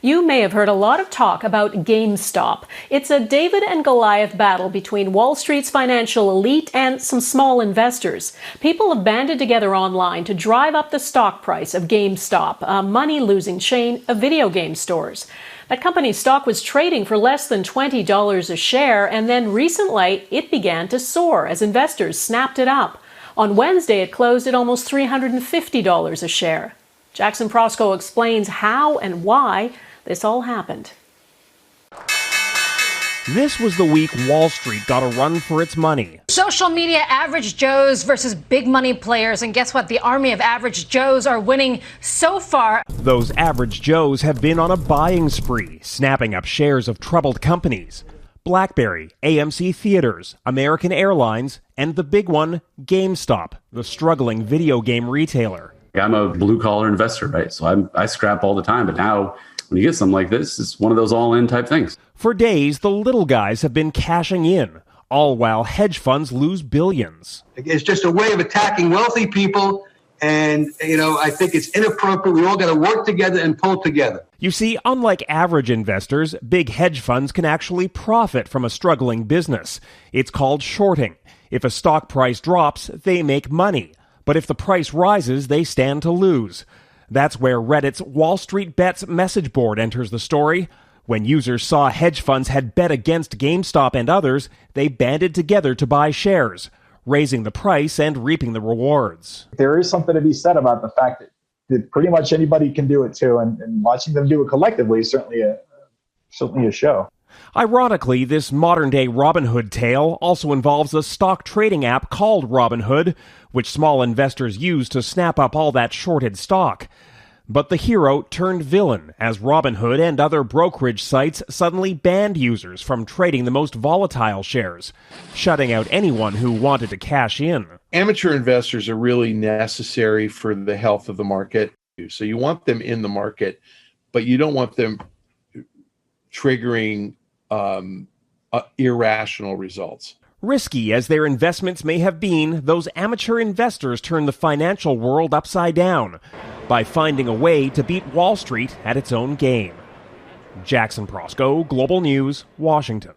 You may have heard a lot of talk about GameStop. It's a David and Goliath battle between Wall Street's financial elite and some small investors. People have banded together online to drive up the stock price of GameStop, a money-losing chain of video game stores. That company's stock was trading for less than $20 a share, and then recently it began to soar as investors snapped it up. On Wednesday, it closed at almost $350 a share. Jackson Proskow explains how and why this all happened. This was the week Wall Street got a run for its money. Social media average Joes versus big money players. And guess what? The army of average Joes are winning so far. Those average Joes have been on a buying spree, snapping up shares of troubled companies. BlackBerry, AMC Theaters, American Airlines, and the big one, GameStop, the struggling video game retailer. I'm a blue-collar investor, right? So I scrap all the time. But now, when you get something like this, it's one of those all-in type things. For days, the little guys have been cashing in, all while hedge funds lose billions. It's just a way of attacking wealthy people, and, I think it's inappropriate. We all got to work together and pull together. You see, unlike average investors, big hedge funds can actually profit from a struggling business. It's called shorting. If a stock price drops, they make money. But if the price rises, they stand to lose. That's where Reddit's Wall Street Bets message board enters the story. When users saw hedge funds had bet against GameStop and others, they banded together to buy shares, raising the price and reaping the rewards. There is something to be said about the fact that pretty much anybody can do it too, and watching them do it collectively is certainly a show. Ironically, this modern-day Robinhood tale also involves a stock trading app called Robinhood, which small investors use to snap up all that shorted stock. But the hero turned villain as Robinhood and other brokerage sites suddenly banned users from trading the most volatile shares, shutting out anyone who wanted to cash in. Amateur investors are really necessary for the health of the market. So you want them in the market, but you don't want them triggering irrational results. Risky as their investments may have been, those amateur investors turned the financial world upside down by finding a way to beat Wall Street at its own game. Jackson Proskow, Global News, Washington.